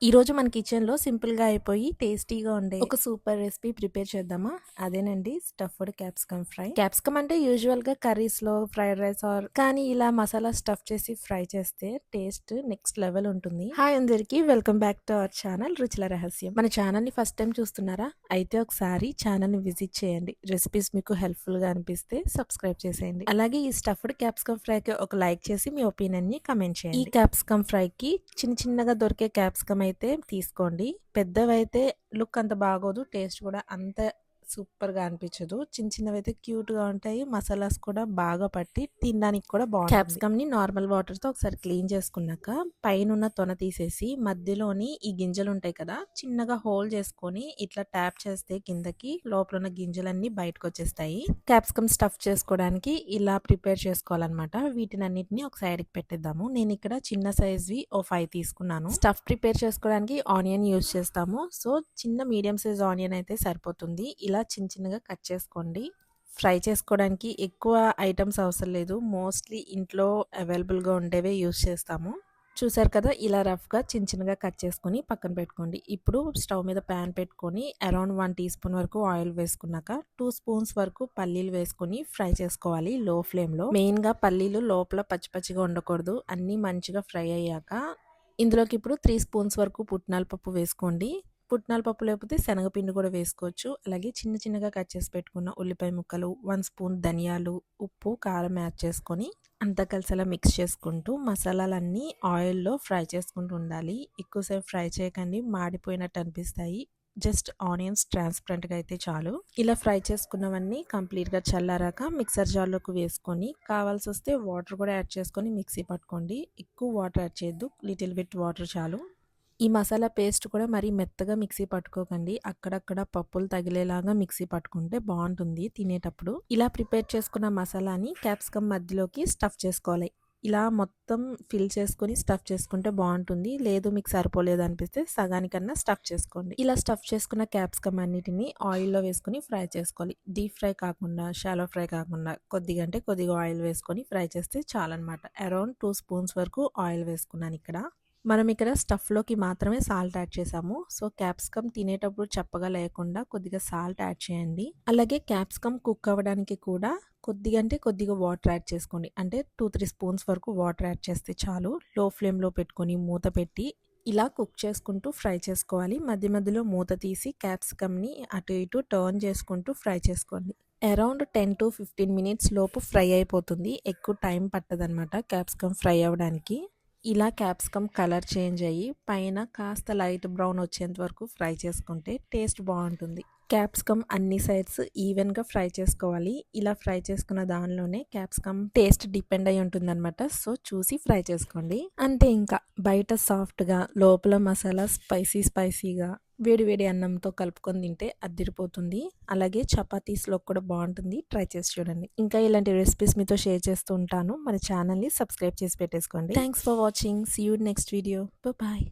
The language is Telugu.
ఈరోజు మన కిచెన్‌లో సింపుల్‌గా అయిపోయి టేస్టీగా ఉండే ఒక సూపర్ రెసిపీ ప్రిపేర్ చేద్దామా? అదేనండి స్టఫ్డ్ క్యాప్సికమ్ ఫ్రై. క్యాప్సికమ్ అంటే యూజువల్‌గా కర్రీస్‌లో, ఫ్రైడ్ రైస్ కానీ ఇలా మసాలా స్టఫ్ చేసి ఫ్రై చేస్తే టేస్ట్ నెక్స్ట్ లెవెల్ ఉంటుంది. హాయ్ అందరికీ, welcome back to our channel రుచుల రహస్యం. మన ఛానల్‌ని ఫస్ట్ టైం చూస్తున్నారా? అయితే ఒకసారి ఛానల్‌ని విజిట్ చేయండి. రెసిపీస్ మీకు హెల్ప్‌ఫుల్‌గా అనిపిస్తే సబ్స్క్రైబ్ చేసేయండి. అలాగే ఈ స్టఫ్డ్ క్యాప్సికమ్ ఫ్రైకి ఒక లైక్ చేసి మీ ఒపీనియన్‌ని కమెంట్ చేయండి. ఈ క్యాప్సికమ్ ఫ్రైకి చిన్నగా దొరికే క్యాప్సికమ్ అయితే తీసుకోండి. పెద్దవైతే లుక్ అంత బాగోదు. టేస్ట్ కూడా అంత సూపర్‌గా అనిపించదు. చిన్నవైతే క్యూట్‌గా ఉంటాయి. మసాలాస్ కూడా బాగా పట్టి తినడానికి కూడా బాగుంటుంది. క్యాప్సికమ్‌ని నార్మల్ వాటర్‌తో ఒకసారి క్లీన్ చేసుకున్నాక పైనున్న తొన తీసేసి మధ్యలోని ఈ గింజలు ఉంటాయి కదా, చిన్నగా హోల్ చేసుకొని ఇట్లా ట్యాప్ చేస్తే కిందకి లోపల ఉన్న గింజలన్నీ బయటకు వచ్చేస్తాయి. క్యాప్సికమ్ స్టఫ్ చేసుకోవడానికి ఇలా ప్రిపేర్ చేసుకోవాలన్నమాట. వీటినన్నిటిని ఒక సైడ్కి పెట్టేద్దాము. నేను ఇక్కడ చిన్న సైజ్వి ఓ 5 తీసుకున్నాను. స్టఫ్ ప్రిపేర్ చేసుకోవడానికి ఆనియన్ యూజ్ చేస్తాము. సో చిన్న మీడియం సైజ్ ఆనియన్ అయితే సరిపోతుంది. ఇలా చిన్నగా కట్ చేసుకోండి. ఫ్రై చేసుకోవడానికి ఎక్కువ ఐటమ్స్ అవసరం లేదు. మోస్ట్లీ ఇంట్లో అవైలబుల్గా ఉండేవే యూజ్ చేస్తాము. చూసారు కదా, ఇలా రఫ్గా చిన్నగా కట్ చేసుకొని పక్కన పెట్టుకోండి. ఇప్పుడు స్టవ్ మీద ప్యాన్ పెట్టుకొని అరౌండ్ 1 టీ స్పూన్ వరకు ఆయిల్ వేసుకున్నాక 2 స్పూన్స్ వరకు పల్లీలు వేసుకొని ఫ్రై చేసుకోవాలి లో ఫ్లేమ్లో. మెయిన్గా పల్లీలు లోపల పచ్చిగా ఉండకూడదు. అన్నీ మంచిగా ఫ్రై అయ్యాక ఇందులోకి ఇప్పుడు 3 స్పూన్స్ వరకు పుట్నాల పప్పు వేసుకోండి. పుట్నాల పప్పు లేకపోతే శనగపిండి కూడా వేసుకోవచ్చు. అలాగే చిన్నగా కట్ చేసి పెట్టుకున్న ఉల్లిపాయ ముక్కలు, 1 స్పూన్ ధనియాలు, ఉప్పు, కారం యాడ్ చేసుకొని అంతా కలిసేలా మిక్స్ చేసుకుంటూ మసాలాలన్నీ ఆయిల్లో ఫ్రై చేసుకుంటూ ఉండాలి. ఎక్కువసేపు ఫ్రై చేయకండి, మాడిపోయినట్టు అనిపిస్తాయి. జస్ట్ ఆనియన్స్ ట్రాన్స్పరెంట్గా అయితే చాలు. ఇలా ఫ్రై చేసుకున్నవన్నీ కంప్లీట్గా చల్లారాక మిక్సర్ జార్లోకి వేసుకొని కావాల్సి వస్తే వాటర్ కూడా యాడ్ చేసుకొని మిక్సీ పట్టుకోండి. ఎక్కువ వాటర్ యాడ్ చేయొద్దు, లిటిల్ బిట్ వాటర్ చాలు. ఈ మసాలా పేస్ట్ కూడా మరీ మెత్తగా మిక్సీ పట్టుకోకండి. అక్కడక్కడ పప్పులు తగిలేలాగా మిక్సీ పట్టుకుంటే బాగుంటుంది తినేటప్పుడు. ఇలా ప్రిపేర్ చేసుకున్న మసాలాని క్యాప్సికమ్ మధ్యలోకి స్టఫ్ చేసుకోవాలి. ఇలా మొత్తం ఫిల్ చేసుకొని స్టఫ్ చేసుకుంటే బాగుంటుంది. లేదు మీకు సరిపోలేదు అనిపిస్తే సగానికన్నా స్టఫ్ చేసుకోండి. ఇలా స్టఫ్ చేసుకున్న క్యాప్సికమ్ అన్నిటిని ఆయిల్లో వేసుకొని ఫ్రై చేసుకోవాలి. డీప్ ఫ్రై కాకుండా, షాలో ఫ్రై కాకుండా కొద్దిగా ఆయిల్ వేసుకొని ఫ్రై చేస్తే చాలన్నమాట. అరౌండ్ 2 స్పూన్స్ వరకు ఆయిల్ వేసుకున్నాను ఇక్కడ. మనం ఇక్కడ స్టఫ్లోకి మాత్రమే సాల్ట్ యాడ్ చేసాము. సో క్యాప్సికమ్ తినేటప్పుడు చప్పగా లేకుండా కొద్దిగా సాల్ట్ యాడ్ చేయండి. అలాగే క్యాప్సికమ్ కుక్ అవ్వడానికి కూడా కొద్దిగా వాటర్ యాడ్ చేసుకోండి. అంటే 2-3 స్పూన్స్ వరకు వాటర్ యాడ్ చేస్తే చాలు. లో ఫ్లేమ్లో పెట్టుకొని మూత పెట్టి ఇలా కుక్ చేసుకుంటూ ఫ్రై చేసుకోవాలి. మధ్యలో మూత తీసి క్యాప్సికమ్ని అటు ఇటు టర్న్ చేసుకుంటూ ఫ్రై చేసుకోండి. అరౌండ్ 10 to 15 మినిట్స్ లోపు ఫ్రై అయిపోతుంది. ఎక్కువ టైం పట్టదనమాట క్యాప్సికమ్ ఫ్రై అవ్వడానికి. ఇలా క్యాప్సికమ్ కలర్ చేంజ్ అయ్యి పైన కాస్త లైట్ బ్రౌన్ వచ్చేంత వరకు ఫ్రై చేసుకుంటే టేస్ట్ బాగుంటుంది. క్యాప్సికమ్ అన్ని సైడ్స్ ఈవెన్గా ఫ్రై చేసుకోవాలి. ఇలా ఫ్రై చేసుకున్న దానిలోనే క్యాప్సికమ్ టేస్ట్ డిపెండ్ అయి ఉంటుందన్నమాట. సో చూసి ఫ్రై చేసుకోండి. అంతే, ఇంకా బయట సాఫ్ట్గా, లోపల మసాలా స్పైసీగా వేడి అన్నంతో కలుపుకొని తింటే అద్దిరిపోతుంది. అలాగే చపాతీస్లో కూడా బాగుంటుంది. ట్రై చేసి చూడండి. ఇంకా ఇలాంటి రెసిపీస్ మీతో షేర్ చేస్తూ ఉంటాను. మన ఛానల్ని సబ్స్క్రైబ్ చేసి పెట్టేసుకోండి. Thanks for watching. See you next video. Bye.